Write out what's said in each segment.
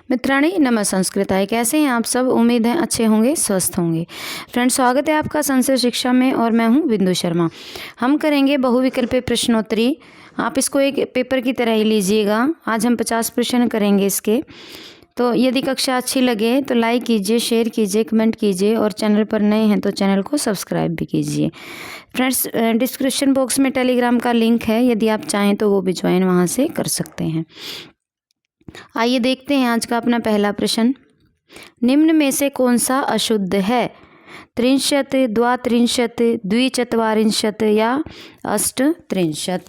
मित्राणि नमः संस्कृताय। कैसे हैं आप सब? उम्मीद है अच्छे होंगे, स्वस्थ होंगे। फ्रेंड्स, स्वागत है आपका संस्कृत शिक्षा में और मैं हूं बिंदु शर्मा। हम करेंगे बहुविकल्पीय प्रश्नोत्तरी। आप इसको एक पेपर की तरह ही लीजिएगा। आज हम 50 प्रश्न करेंगे इसके। तो यदि कक्षा अच्छी लगे तो लाइक कीजिए, शेयर कीजिए, कमेंट कीजिए और चैनल पर नए हैं तो चैनल को सब्सक्राइब भी कीजिए। फ्रेंड्स, डिस्क्रिप्शन बॉक्स में टेलीग्राम का लिंक है, यदि आप चाहें तो वो भी ज्वाइन वहाँ से कर सकते हैं। आइए देखते हैं आज का अपना पहला प्रश्न। निम्न में से कौन सा अशुद्ध है? 63, 32, द्विचत्वारिंशत् या 38।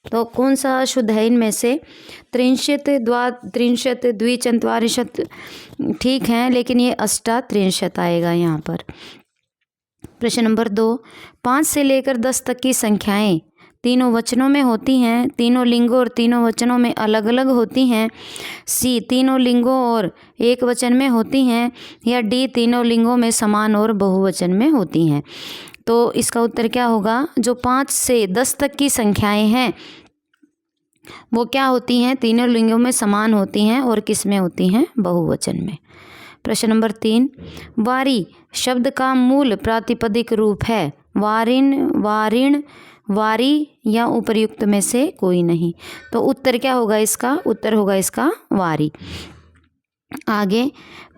तो कौन सा अशुद्ध है इनमें से? 63, 32, द्विचत्वारिंशत् ठीक है, लेकिन ये 38 आएगा यहाँ पर। प्रश्न नंबर 2, 5 से लेकर 10 तक की संख्याएं तीनों वचनों में होती हैं, तीनों लिंगों और तीनों वचनों में अलग अलग होती हैं। सी, तीनों लिंगों और एक वचन में होती हैं। या डी, तीनों लिंगों में समान और बहुवचन में होती हैं। तो इसका उत्तर क्या होगा? जो 5 से 10 तक की संख्याएं हैं वो क्या होती हैं? तीनों लिंगों में समान होती हैं और किस में होती हैं? बहुवचन में। प्रश्न नंबर 3, वारी शब्द का मूल प्रातिपदिक रूप है। वारिन, वारिण, वारी या उपर्युक्त में से कोई नहीं। तो उत्तर क्या होगा इसका? उत्तर होगा इसका वारी। आगे,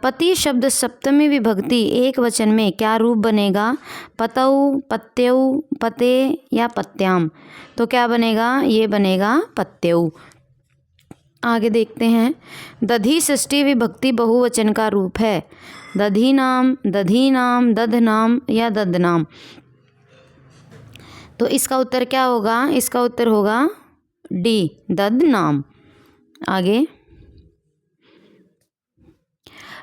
पति शब्द सप्तमी विभक्ति एक वचन में क्या रूप बनेगा? पतौ, पत्यौ, पते या पत्याम। तो क्या बनेगा? ये बनेगा पत्यौ। आगे देखते हैं। दधी षष्ठी विभक्ति बहुवचन का रूप है। दधीनाम, दधीनाम, दधनाम या ददनाम। तो इसका उत्तर क्या होगा? इसका उत्तर होगा डी, ददनाम। आगे,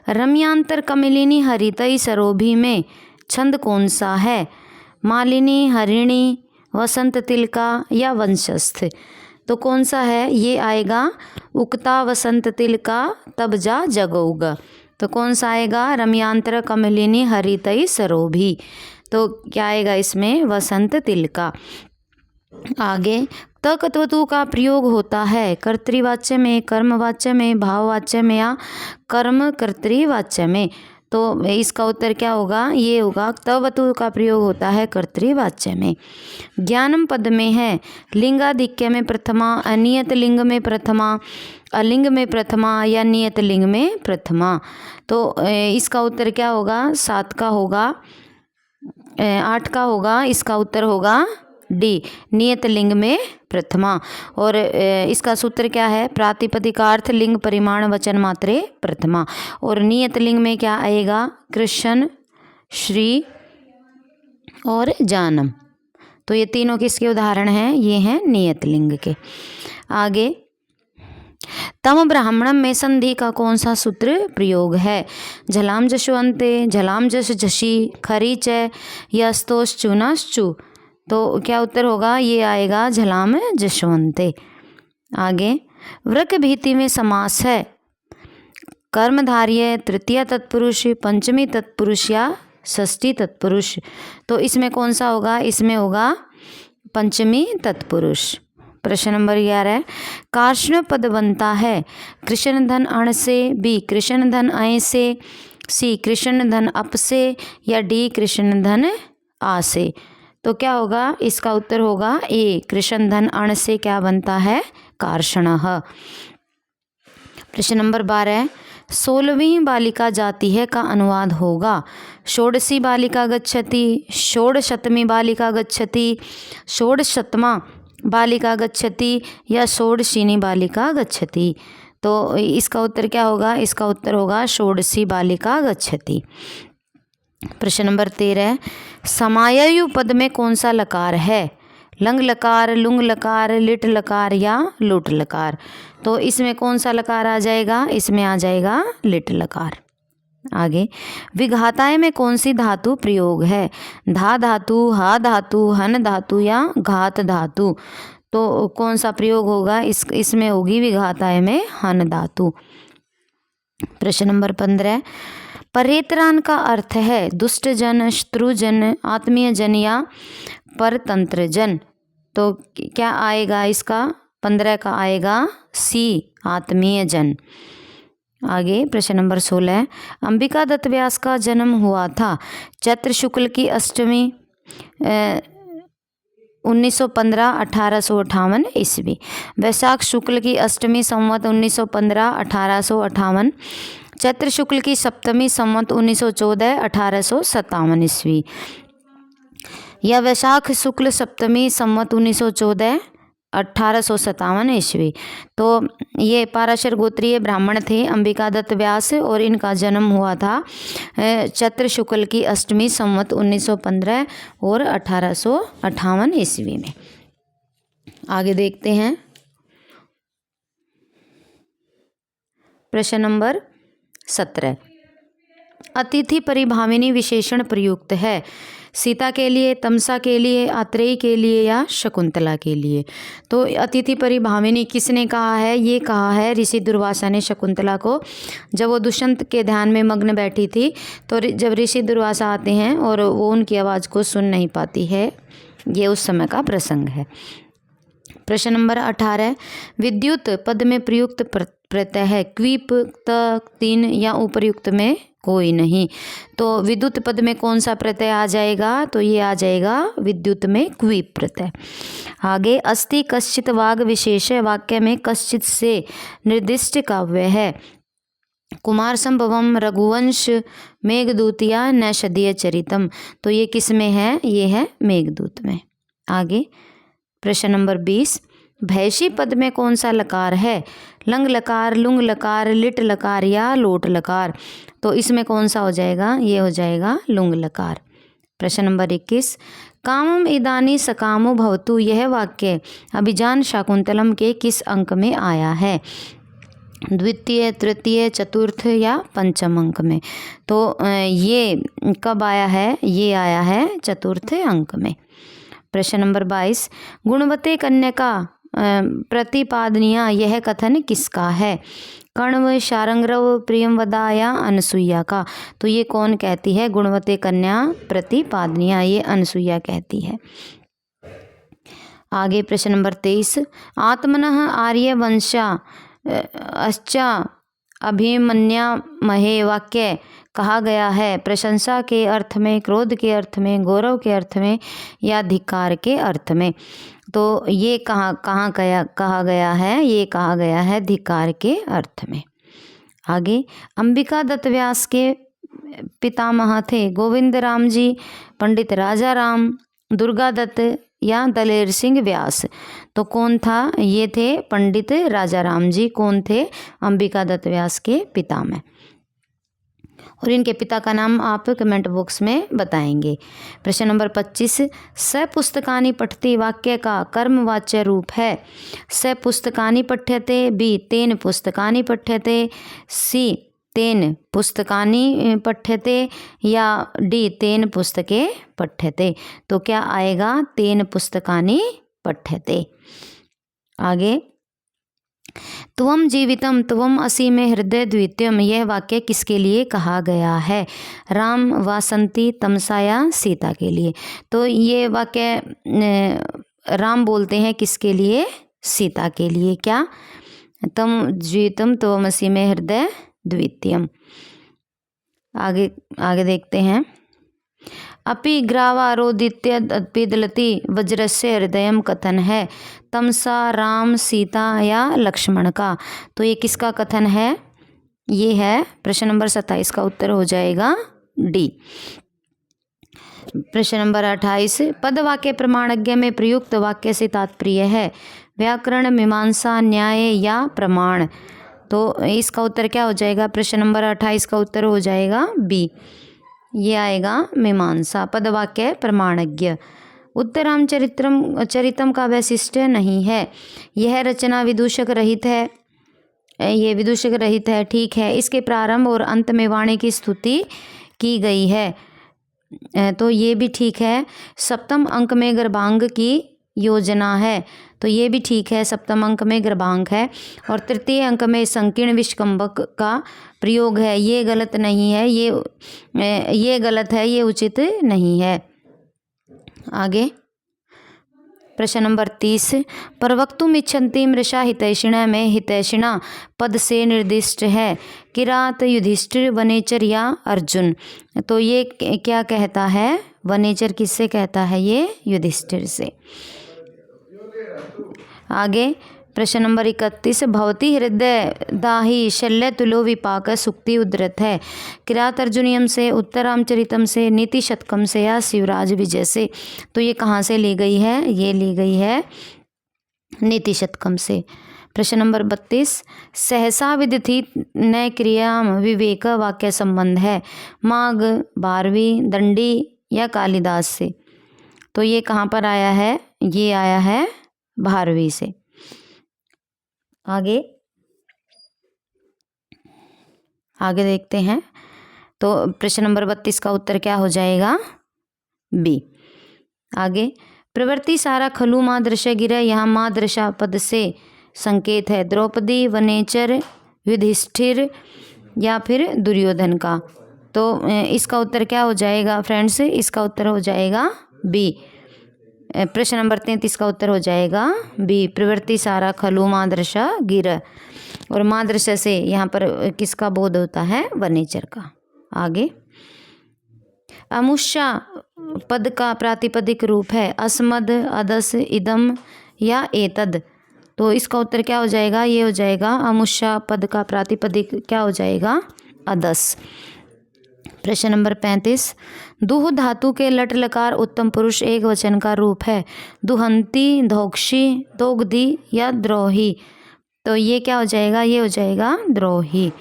रम्यांतर कमलिनी हरितई सरोभी में छंद कौन सा है? मालिनी, हरिणी, वसंत तिलका या वंशस्थ। तो कौन सा है? ये आएगा उक्ता वसंत तिलका तब जा जगौगा। तो कौन सा आएगा? रम्यांतर कमलिनी हरितई सरोभी। तो क्या आएगा इसमें? वसंत तिलका। आगे, तकत्वतु का प्रयोग होता है कर्तृवाच्य में, कर्मवाच्य में, भाववाच्य में या कर्म कर्तृवाच्य में। तो इसका उत्तर क्या होगा? ये होगा तवतु का प्रयोग होता है कर्तृवाच्य में। ज्ञानम पद में है लिंगाधिक्य में प्रथमा, अनियत लिंग में प्रथमा, अलिंग में प्रथमा या नियत लिंग में प्रथमा। तो इसका उत्तर क्या होगा? 7 का होगा, 8 का होगा। इसका उत्तर होगा डी, नियत लिंग में प्रथमा। और इसका सूत्र क्या है? प्रातिपदिकार्थ लिंग परिमाण वचन मात्रे प्रथमा। और नियत लिंग में क्या आएगा? कृष्ण, श्री और जानम। तो ये तीनों किसके उदाहरण हैं? ये हैं नियत लिंग के। आगे, तम ब्राह्मणम में संधि का कौन सा सूत्र प्रयोग है? झलाम जशवंते, झलाम जश झसी, खरी च या स्तोष चुनाश्चु। तो क्या उत्तर होगा? ये आएगा झलाम जशवंते। आगे, वृक भीति में समास है कर्मधारय, तृतीय तत्पुरुष, पंचमी तत्पुरुष या षष्ठी तत्पुरुष। तो इसमें कौन सा होगा? इसमें होगा पंचमी तत्पुरुष। प्रश्न नंबर 11, कार्ष्ण पद बनता है कृष्ण धन अण से, बी कृष्ण धन अय से, सी कृष्ण धन अप से या डी कृष्ण धन आ से। तो क्या होगा? इसका उत्तर होगा ए, कृष्ण धन अण से क्या बनता है? कार्षणः। प्रश्न नंबर 12, 16वीं बालिका जाती है का अनुवाद होगा षोडशी बालिका गच्छति, षोडशतमी बालिका गच्छति, षोडशतमा बालिका गच्छति या षोडशिनी बालिका गच्छति। तो इसका उत्तर क्या होगा? इसका उत्तर होगा षोडशी बालिका गच्छति। प्रश्न नंबर 13, समाययु पद में कौन सा लकार है? लंग लकार, लुंग लकार, लिट लकार या लुट लकार। तो इसमें कौन सा लकार आ जाएगा? इसमें आ जाएगा लिट लकार। आगे, विघाताय में कौन सी धातु प्रयोग है? धा धातु, हा धातु, हन धातु या घात धातु। तो कौन सा प्रयोग होगा? इसमें होगी विघाताय में हन धातु। प्रश्न नंबर 15, परेतरान का अर्थ है दुष्ट जन, शत्रुजन, आत्मीय जन या परतंत्र जन। तो क्या आएगा इसका? 15 का आएगा सी, आत्मीय जन। आगे प्रश्न नंबर 16, अंबिका दत्त व्यास का जन्म हुआ था चैत्र शुक्ल की अष्टमी 1915 1858 ईस्वी, वैशाख शुक्ल की अष्टमी संवत 1915 1858, चैत्र शुक्ल की सप्तमी संवत 1914 1857 ईस्वी, या वैशाख शुक्ल सप्तमी संवत 1914 1857 ईस्वी। तो ये पाराशर गोत्रीय ब्राह्मण थे अंबिका दत्त व्यास, और इनका जन्म हुआ था चैत्र शुक्ल की अष्टमी संवत 1915 और 1858 ईस्वी में। आगे देखते हैं प्रश्न नंबर 17, अतिथि परिभामिनी विशेषण प्रयुक्त है सीता के लिए, तमसा के लिए, आत्रेयी के लिए या शकुंतला के लिए। तो अतिथि परिभामिनी किसने कहा है? ये कहा है ऋषि दुर्वासा ने शकुंतला को। जब वो दुष्यंत के ध्यान में मग्न बैठी थी, तो जब ऋषि दुर्वासा आते हैं और वो उनकी आवाज़ को सुन नहीं पाती है, ये उस समय का प्रसंग है। प्रश्न नंबर 18, विद्युत पद में प्रयुक्त प्रत्यय है क्वीप, त, तीन या उपर्युक्त में कोई नहीं। तो विद्युत पद में कौन सा प्रत्यय आ जाएगा? तो ये आ जाएगा विद्युत में क्वीप प्रत्यय। आगे, अस्ति कश्चित वाग विशेष वाक्य में कश्चित से निर्दिष्ट काव्य है कुमार संभवम, रघुवंश, मेघदूत या नैषधीय चरितम। तो ये किस में है? ये है मेघदूत में। आगे प्रश्न नंबर 20, भैषी पद में कौन सा लकार है? लंग लकार, लुंग लकार, लिट लकार या लोट लकार। तो इसमें कौन सा हो जाएगा? ये हो जाएगा लुंग लकार। प्रश्न नंबर 21, कामम इदानी सकामो भवतु, यह वाक्य अभिजान शाकुंतलम के किस अंक में आया है? द्वितीय, तृतीय, चतुर्थ या पंचम अंक में। तो ये कब आया है? ये आया है चतुर्थ अंक में। प्रश्न नंबर 22, गुणवते कन्या प्रतिपादनिया, यह कथन किसका है? कण्व, शारंग्रव, प्रियंवदा या अनसुईया का। तो ये कौन कहती है? गुणवते कन्या प्रतिपादनिया, ये अनसुईया कहती है। आगे प्रश्न नंबर 23, आत्मनः आर्यवंशा अच्छा अभिमन्या महे वाक्य कहा गया है प्रशंसा के अर्थ में, क्रोध के अर्थ में, गौरव के अर्थ में या धिक्कार के अर्थ में। तो ये कहाँ कहा गया है? ये कहा गया है धिक्कार के अर्थ में। आगे, अंबिका दत्त व्यास के पितामह थे गोविंद राम जी, पंडित राजा राम, दुर्गा दत्त या दलेर सिंह व्यास। तो कौन था? ये थे पंडित राजा राम जी। कौन थे? अंबिका दत्त व्यास के पितामह। और इनके पिता का नाम आप कमेंट बॉक्स में बताएंगे। प्रश्न नंबर 25, स पुस्तकानि पठति वाक्य का कर्मवाच्य रूप है? स पुस्तकानि पठ्यते, बी तेन पुस्तकानि पठ्यते, सी तेन पुस्तकानि पठ्यते या डी तेन पुस्तके पठ्यते। तो क्या आएगा? तेन पुस्तकानि पठ्यते। आगे, त्वम जीवितम त्वम असि में हृदय द्वितीयम, यह वाक्य किसके लिए कहा गया है? राम, वासंती, तमसा या सीता के लिए। तो ये वाक्य राम बोलते हैं किसके लिए? सीता के लिए। क्या? तम जीवितम त्वम असि में हृदय द्वितीयम। आगे देखते हैं, अपि ग्रावारोदित्य पिदलति वज्रस्य हृदयम कथन है तमसा, राम, सीता या लक्ष्मण का। तो ये किसका कथन है? ये है प्रश्न नंबर 27 का उत्तर हो जाएगा डी। प्रश्न नंबर 28, पद वाक्य प्रमाणज्ञ में प्रयुक्त वाक्य से तात्पर्य है व्याकरण, मीमांसा, न्याय या प्रमाण। तो इसका उत्तर क्या हो जाएगा? प्रश्न नंबर 28 का उत्तर हो जाएगा बी, ये आएगा मीमांसा। पदवाक्य प्रमाणज्ञ। उत्तराम चरितम का वैशिष्ट्य नहीं है, यह रचना विदूषक रहित है, ये विदूषक रहित है, ठीक है। इसके प्रारंभ और अंत में वाणी की स्तुति की गई है, तो ये भी ठीक है। सप्तम अंक में गर्भांग की योजना है, तो ये भी ठीक है, सप्तम अंक में गर्भांग है। और तृतीय अंक में संकीर्ण विष्कंभक का प्रयोग है, ये गलत नहीं है, ये गलत है, ये उचित नहीं है। आगे प्रश्न नंबर 30, प्रवक्तुम इच्छन्ति मृषा हितैषिणा में हितैषिणा पद से निर्दिष्ट है किरात, युधिष्ठिर, वनेचर या अर्जुन। तो ये क्या कहता है? वनेचर किससे कहता है? ये युधिष्ठिर से। आगे प्रश्न नंबर 31, भवती हृदय दाही शल्य तुलो विपाक सुक्ति उद्धृत है किरात अर्जुनियम से, उत्तरामचरितम से, नीति शतकम से या शिवराज विजय से। तो ये कहाँ से ली गई है? ये ली गई है नीति शतकम से। प्रश्न नंबर 32, सहसा विदिति न क्रियाम विवेक वाक्य संबंध है माघ, बारहवीं, दंडी या कालिदास से। तो ये कहाँ पर आया है? ये आया है भारवी से। आगे देखते हैं। तो प्रश्न नंबर 32 का उत्तर क्या हो जाएगा? बी। आगे, प्रवृत्ति सारा खलु माँ दृश्य गिर, यहाँ माँ दृशा पद से संकेत है द्रौपदी, वनेचर, युधिष्ठिर या फिर दुर्योधन का। तो इसका उत्तर क्या हो जाएगा फ्रेंड्स? इसका उत्तर हो जाएगा बी। प्रश्न नंबर 33 का उत्तर हो जाएगा बी, प्रवृत्ति सारा खलु मादृशा गिर। और मादृशा से यहाँ पर किसका बोध होता है? वनेचर का। आगे, अमुष्या पद का प्रातिपदिक रूप है अस्मद, अदस, इदम या एतद। तो इसका उत्तर क्या हो जाएगा? ये हो जाएगा अमुष्या पद का प्रातिपदिक क्या हो जाएगा? अदस। प्रश्न नंबर 35, दुह धातु के लट लकार उत्तम पुरुष एक वचन का रूप है दुहंती, धोक्षी, दोग्धी या द्रोही। तो ये क्या हो जाएगा? ये हो जाएगा द्रोही।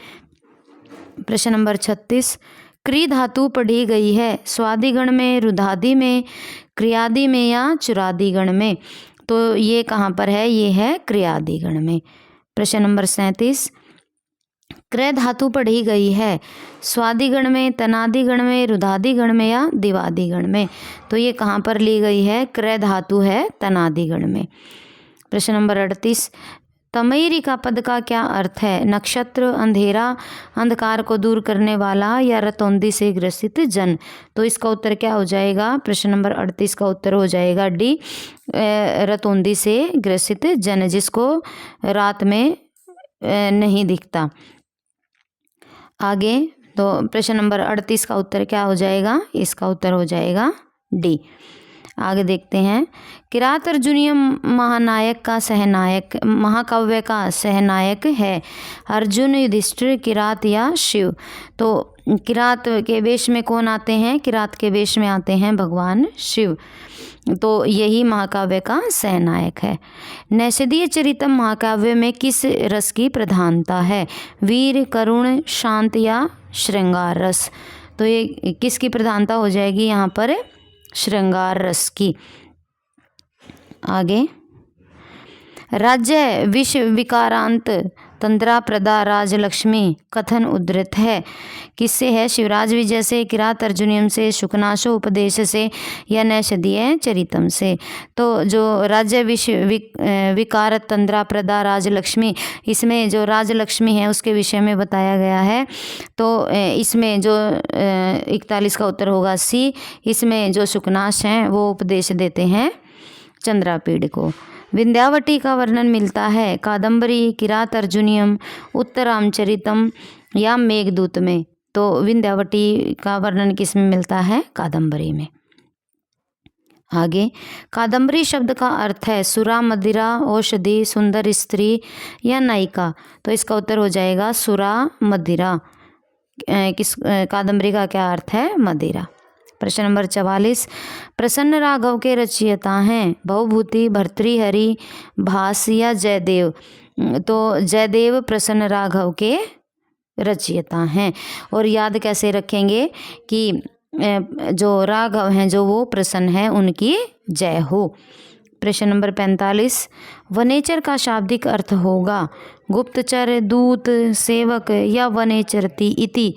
प्रश्न नंबर 36, क्री धातु पढ़ी गई है स्वादिगण में, रुधादि में, क्रियादि में या चुरादिगण में। तो ये कहाँ पर है? ये है क्रियादिगण में। प्रश्न नंबर 37, क्रय धातु पढ़ी गई है स्वादिगण में, तनादिगण में, रुधादिगण में या दिवादिगण में। तो ये कहाँ पर ली गई है? क्रय धातु है तनादिगण में। प्रश्न नंबर 38, तमयरी का पद का क्या अर्थ है? नक्षत्र, अंधेरा, अंधकार को दूर करने वाला या रतौंदी से ग्रसित जन। तो इसका उत्तर क्या हो जाएगा? प्रश्न नंबर 38 का उत्तर हो जाएगा डी, रतौंदी से ग्रसित जन, जिसको रात में नहीं दिखता। आगे, तो प्रश्न नंबर 38 का उत्तर क्या हो जाएगा? इसका उत्तर हो जाएगा डी। आगे देखते हैं, किरात अर्जुनीय महानायक का सहनायक, महाकाव्य का सहनायक है अर्जुन, युधिष्ठिर, किरात या शिव। तो किरात के वेश में कौन आते हैं? किरात के वेश में आते हैं भगवान शिव। तो यही महाकाव्य का सहनायक है। नैषधीय चरितम महाकाव्य में किस रस की प्रधानता है? वीर, करुण, शांत या श्रृंगार रस। तो ये किसकी प्रधानता हो जाएगी यहाँ पर? श्रृंगार रस की। आगे, राज्य विश्व विकारांत तंद्रा प्रदा राजलक्ष्मी कथन उद्धृत है किससे है? शिवराज विजय से, किरात अर्जुनियम से, शुकनाशो उपदेश से या नैषधीय चरितम से। तो जो राज्य विश्व विकार तंद्रा प्रदा राजलक्ष्मी, इसमें जो राजलक्ष्मी है उसके विषय में बताया गया है। तो इसमें जो 41 का उत्तर होगा सी। इसमें जो शुकनाश हैं वो उपदेश देते हैं चंद्रापीड़ को। विंध्यावटी का वर्णन मिलता है कादम्बरी, किरात अर्जुनियम, उत्तरामचरितम या मेघदूत में। तो विंध्यावटी का वर्णन किस में मिलता है? कादम्बरी में। आगे, कादम्बरी शब्द का अर्थ है सुरा, मदिरा, औषधि, सुंदर स्त्री या नायिका। तो इसका उत्तर हो जाएगा सुरा, मदिरा। कादम्बरी का क्या अर्थ है? मदिरा। प्रश्न नंबर 44, प्रसन्न राघव के रचयिता हैं भवभूति, भर्तृहरि, भास या जयदेव। तो जयदेव प्रसन्न राघव के रचयिता हैं। और याद कैसे रखेंगे कि जो राघव हैं जो वो प्रसन्न हैं, उनकी जय हो। प्रश्न नंबर 45, वनेचर का शाब्दिक अर्थ होगा गुप्तचर, दूत, सेवक या वनेचरति इति।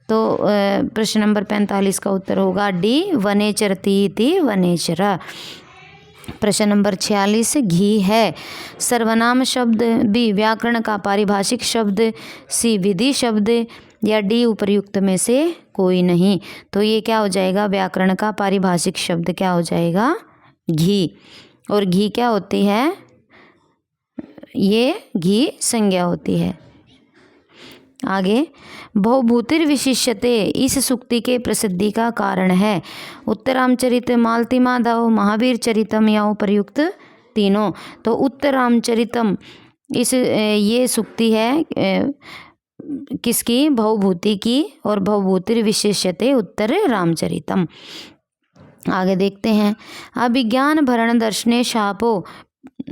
तो प्रश्न नंबर 45 का उत्तर होगा डी, वनेचरति इति वनेचर। प्रश्न नंबर 46, घी है सर्वनाम शब्द, बी व्याकरण का पारिभाषिक शब्द, सी विधि शब्द या डी उपर्युक्त में से कोई नहीं। तो ये क्या हो जाएगा? व्याकरण का पारिभाषिक शब्द क्या हो जाएगा? घी। और घी क्या होती है? ये घी संज्ञा होती है। आगे, बहुभूतिर विशिष्यते इस सूक्ति के प्रसिद्धि का कारण है। उत्तरामचरित, मालती माधव, महावीर चरितम या उपर्युक्त तीनों। तो उत्तरामचरितम ये सूक्ति है किसकी? बहुभूति की। और बहुभूतिर विशिष्यते उत्तर रामचरितम। आगे देखते हैं। अभिज्ञान भरण दर्शने शापो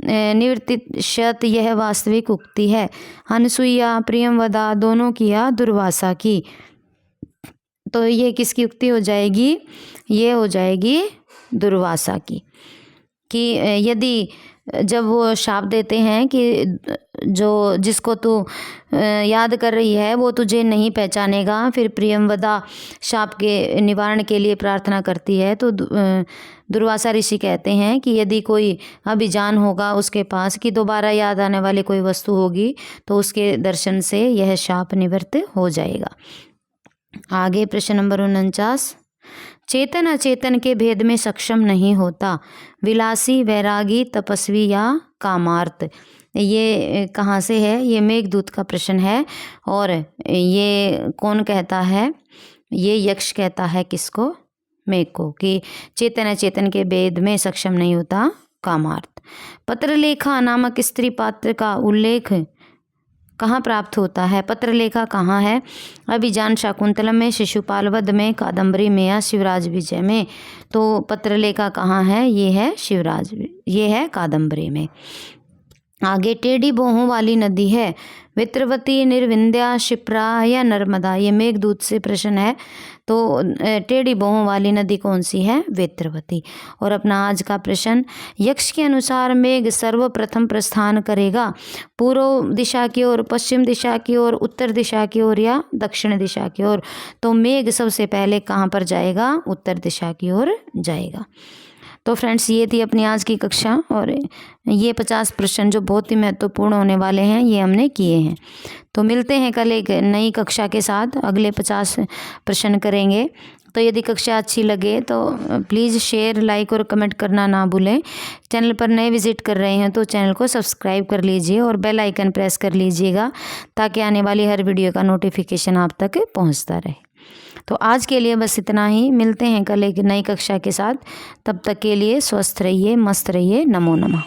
निवर्तिष्यत, यह वास्तविक उक्ति है। अनसुईया, प्रियंवदा दोनों किया दुर्वासा की। तो ये किसकी उक्ति हो जाएगी? ये हो जाएगी दुर्वासा की। कि यदि जब वो शाप देते हैं कि जो जिसको तू याद कर रही है वो तुझे नहीं पहचानेगा, फिर प्रियंवदा शाप के निवारण के लिए प्रार्थना करती है, तो दुर्वासा ऋषि कहते हैं कि यदि कोई अभिजान होगा उसके पास कि दोबारा याद आने वाली कोई वस्तु होगी तो उसके दर्शन से यह शाप निवृत्त हो जाएगा। आगे प्रश्न नंबर 49। चेतन अचेतन के भेद में सक्षम नहीं होता, विलासी, वैरागी, तपस्वी या कामार्थ। ये कहाँ से है? ये मेघदूत का प्रश्न है। और ये कौन कहता है? ये यक्ष कहता है किसको? मेघ को, कि चेतन अचेतन के भेद में सक्षम नहीं होता, कामार्थ। पत्रलेखा नामक स्त्री पात्र का उल्लेख कहाँ प्राप्त होता है? पत्रलेखा कहाँ है? अभिजान शाकुंतलम में, शिशुपाल वध में, कादम्बरी में या शिवराज विजय में। तो पत्रलेखा कहाँ है? ये है शिवराज, ये है कादम्बरी में। आगे, टेढ़ी बोहों वाली नदी है, वित्रवती, निर्विंध्या, शिप्रा या नर्मदा। ये मेघदूत से प्रश्न है। तो टेढ़ी बोहों वाली नदी कौन सी है? वित्रवती। और अपना आज का प्रश्न, यक्ष के अनुसार मेघ सर्वप्रथम प्रस्थान करेगा पूर्व दिशा की ओर, पश्चिम दिशा की ओर, उत्तर दिशा की ओर या दक्षिण दिशा की ओर। तो मेघ सबसे पहले कहाँ पर जाएगा? उत्तर दिशा की ओर जाएगा। तो फ्रेंड्स, ये थी अपनी आज की कक्षा। और ये 50 प्रश्न जो बहुत ही महत्वपूर्ण होने वाले हैं ये हमने किए हैं। तो मिलते हैं कल एक नई कक्षा के साथ, अगले 50 प्रश्न करेंगे। तो यदि कक्षा अच्छी लगे तो प्लीज़ शेयर, लाइक और कमेंट करना ना भूलें। चैनल पर नए विजिट कर रहे हैं तो चैनल को सब्सक्राइब कर लीजिए और बेल आइकन प्रेस कर लीजिएगा, ताकि आने वाली हर वीडियो का नोटिफिकेशन आप तक पहुंचता रहे। तो आज के लिए बस इतना ही। मिलते हैं कल एक नई कक्षा के साथ। तब तक के लिए स्वस्थ रहिए, मस्त रहिए। नमो नमः।